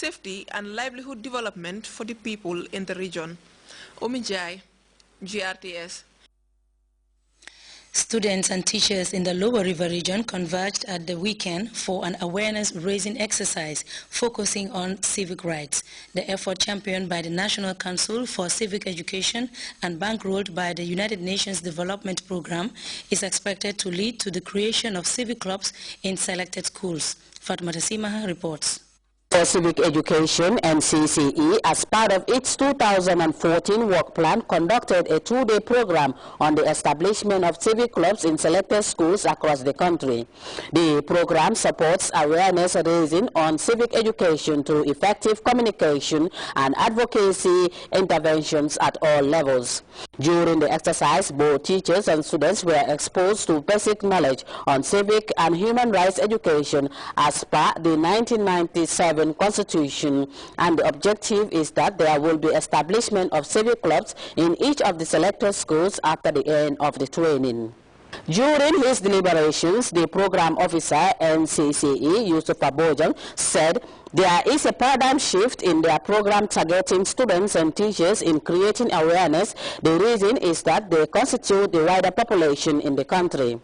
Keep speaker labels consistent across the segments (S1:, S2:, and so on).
S1: safety and livelihood development for the people in the region. Omijai, GRTS.
S2: Students and teachers in the Lower River region converged at the weekend for an awareness-raising exercise focusing on civic rights. The effort, championed by the National Council for Civic Education and bankrolled by the United Nations Development Programme, is expected to lead to the creation of civic clubs in selected schools. Fatma Simaha reports.
S3: For Civic Education, NCCE, as part of its 2014 work plan, conducted a two-day program on the establishment of civic clubs in selected schools across the country. The program supports awareness raising on civic education through effective communication and advocacy interventions at all levels. During the exercise, both teachers and students were exposed to basic knowledge on civic and human rights education as per the 1997 Constitution, and the objective is that there will be establishment of civic clubs in each of the selected schools after the end of the training. During his deliberations, the program officer, NCCE, Yusuf Abojang, said there is a paradigm shift in their program targeting students and teachers in creating awareness. The reason is that they constitute the wider population in the country.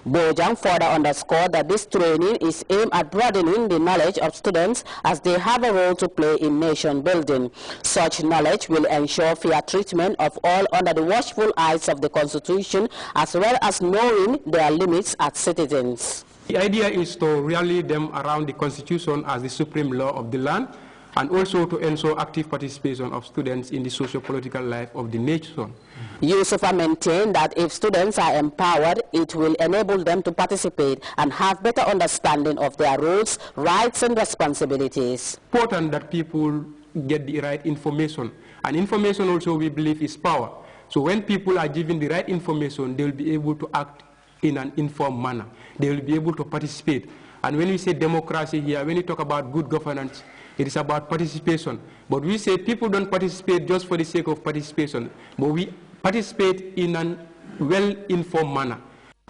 S3: Bojang further underscored that this training is aimed at broadening the knowledge of students as they have a role to play in nation building. Such knowledge will ensure fair treatment of all under the watchful eyes of the Constitution, as well as knowing their limits as citizens.
S4: The idea is to rally them around the Constitution as the supreme law of the land, and also to ensure active participation of students in the socio-political life of the nation.
S3: Yusufa maintained that if students are empowered, it will enable them to participate and have better understanding of their roles, rights and responsibilities.
S4: It's important that people get the right information, and information also, we believe, is power. So when people are given the right information, they will be able to act in an informed manner. They will be able to participate. And when we say democracy here, when we talk about good governance, it is about participation. But we say people don't participate just for the sake of participation, but we participate in a well-informed manner.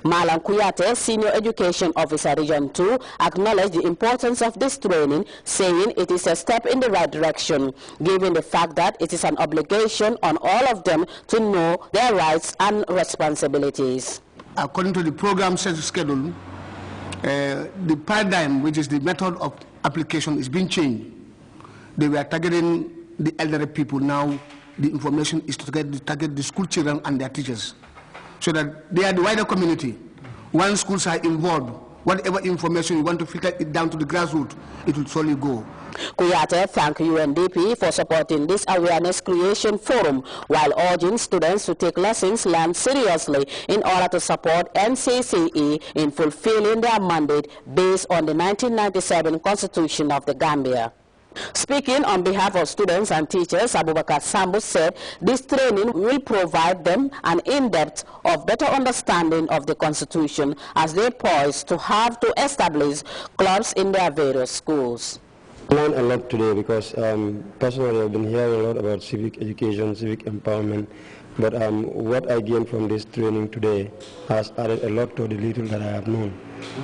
S3: Malam Kuyate, Senior Education Officer Region 2, acknowledged the importance of this training, saying it is a step in the right direction, given the fact that it is an obligation on all of them to know their rights and responsibilities.
S5: According to the program schedule, the paradigm, which is the method of application, is being changed. They were targeting the elderly people. Now the information is to target the school children and their teachers, so that they are the wider community. Once schools are involved, whatever information you want to filter it down to the grassroots, it will slowly go.
S3: Kuyate thanked UNDP for supporting this awareness creation forum, while urging students to take lessons learned seriously in order to support NCCE in fulfilling their mandate based on the 1997 Constitution of the Gambia. Speaking on behalf of students and teachers, Abubakar Sambu said this training will provide them an in-depth of better understanding of the Constitution as they poise to have to establish clubs in their various schools.
S6: I learned a lot today because personally I've been hearing a lot about civic education, civic empowerment, but what I gained from this training today has added a lot to the little that I have known.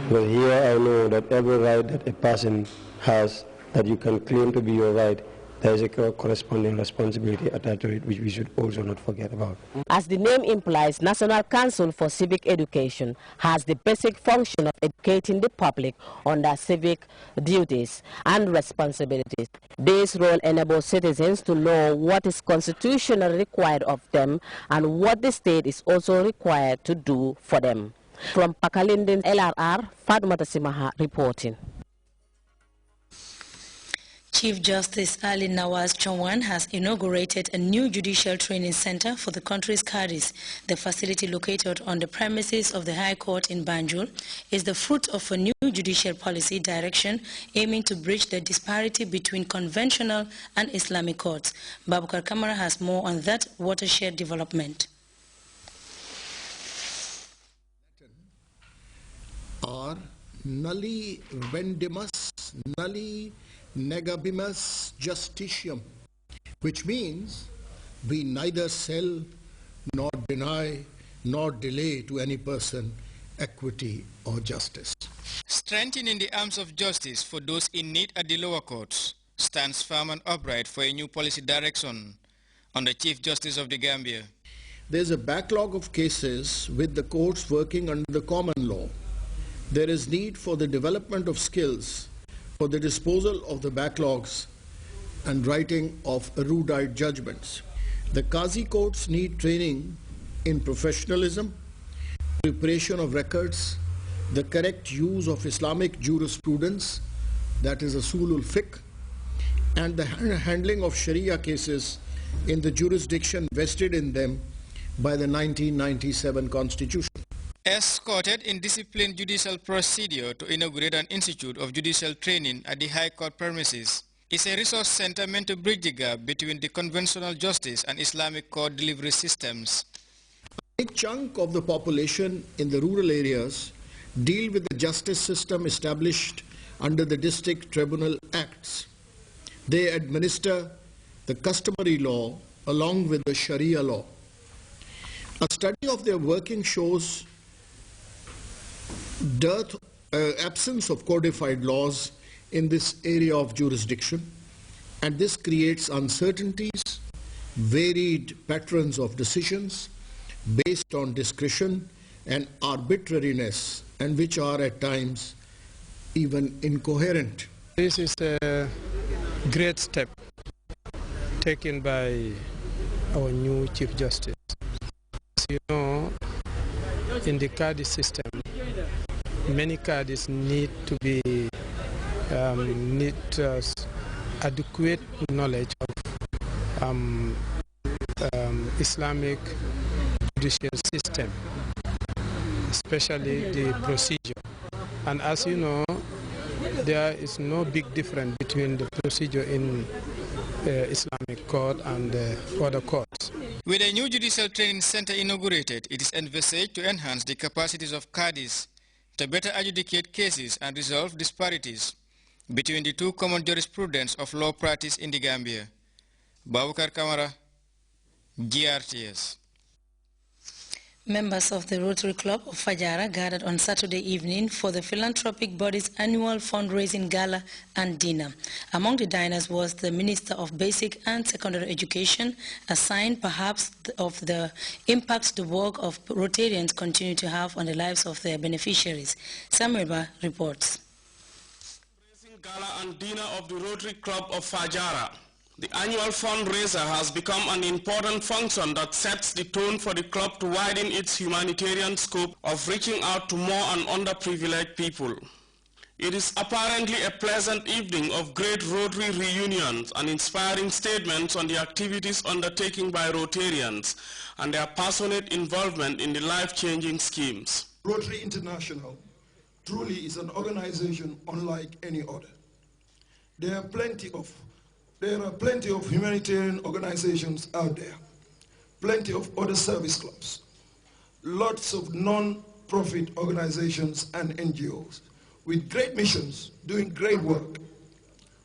S6: Because here I know that every right that a person has that you can claim to be your right, there is a corresponding responsibility attached to it, which we should also not forget about.
S3: As the name implies, National Council for Civic Education has the basic function of educating the public on their civic duties and responsibilities. This role enables citizens to know what is constitutionally required of them and what the state is also required to do for them. From Pakalinden LRR, Fatma Simaha reporting.
S2: Chief Justice Ali Nawaz Chauhan has inaugurated a new judicial training center for the country's cadis. The facility, located on the premises of the High Court in Banjul, is the fruit of a new judicial policy direction aiming to bridge the disparity between conventional and Islamic courts. Babukar Kamara has more on that watershed development.
S7: Or nulli vendimus, nulli negabimus justitium, which means we neither sell nor deny nor delay to any person equity or justice.
S8: Strengthening the arms of justice for those in need at the lower courts. stands firm and upright for a new policy direction on the Chief Justice of the Gambia.
S7: There's a backlog of cases with the courts working under the common law. There is need for the development of skills for the disposal of the backlogs and writing of erudite judgments. The Qazi courts need training in professionalism, preparation of records, the correct use of Islamic jurisprudence, that is Usulul Fiqh, and the handling of Sharia cases in the jurisdiction vested in them by the 1997 Constitution.
S8: Escorted in disciplined judicial procedure to inaugurate an institute of judicial training at the High Court premises is a resource center meant to bridge the gap between the conventional justice and Islamic court delivery systems.
S7: A big chunk of the population in the rural areas deal with the justice system established under the District Tribunal Acts. They administer the customary law along with the Sharia law. A study of their working shows absence of codified laws in this area of jurisdiction, and this creates uncertainties, varied patterns of decisions based on discretion and arbitrariness, and which are at times even incoherent.
S9: This is a great step taken by our new Chief Justice. As you know, in the Qadi system, many Qadis need to be adequate knowledge of Islamic judicial system, especially the procedure. And as you know, there is no big difference between the procedure in Islamic court and other courts.
S8: With a new judicial training center inaugurated, it is envisaged to enhance the capacities of Qadis to better adjudicate cases and resolve disparities between the two common jurisprudence of law practice in the Gambia. Babukar Kamara, Grts.
S2: Members of the Rotary Club of Fajara gathered on Saturday evening for the philanthropic body's annual fundraising gala and dinner. Among the diners was the Minister of Basic and Secondary Education, a sign perhaps of the impact the work of Rotarians continue to have on the lives of their beneficiaries. Samuel Ba reports.
S10: Fundraising gala and dinner of the Rotary Club of Fajara. The annual fundraiser has become an important function that sets the tone for the club to widen its humanitarian scope of reaching out to more and underprivileged people. It is apparently a pleasant evening of great Rotary reunions and inspiring statements on the activities undertaken by Rotarians and their passionate involvement in the life-changing schemes.
S11: Rotary International truly is an organization unlike any other. There are plenty of humanitarian organizations out there, plenty of other service clubs, lots of non-profit organizations and NGOs with great missions doing great work.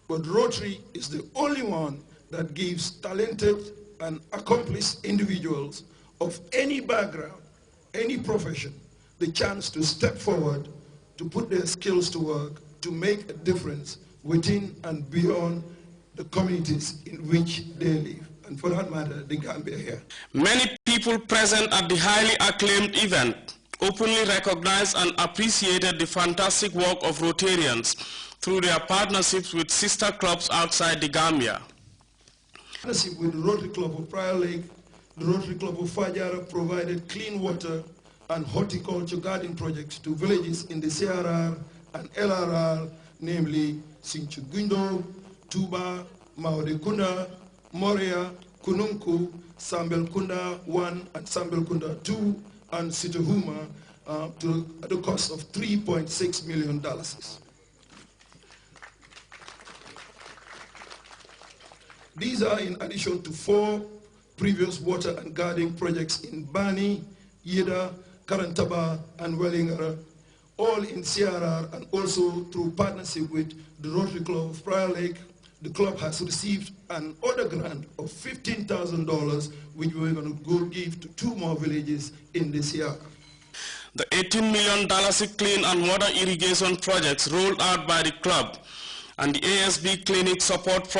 S11: But Rotary is the only one that gives talented and accomplished individuals of any background, any profession, the chance to step forward, to put their skills to work, to make a difference within and beyond the communities in which they live, and for that matter, the Gambia here.
S10: Many people present at the highly acclaimed event openly recognized and appreciated the fantastic work of Rotarians through their partnerships with sister clubs outside the Gambia.
S11: Partnership with the Rotary Club of Prior Lake, the Rotary Club of Fajara provided clean water and horticulture garden projects to villages in the CRR and LRR, namely Sinchugundo, Tuba, Maodekunda, Moria, Kununku, Sambelkunda 1 and Sambelkunda 2, and Situhuma at the cost of $3.6 million. These are in addition to 4 previous water and garden projects in Bani, Yeda, Karantaba, and Wellingara, all in CRR, and also through partnership with the Rotary Club of Prior Lake. The club has received an order grant of $15,000, which we're going to go give to 2 more villages in this year.
S10: The $18 million clean and water irrigation projects rolled out by the club and the ASB Clinic Support Project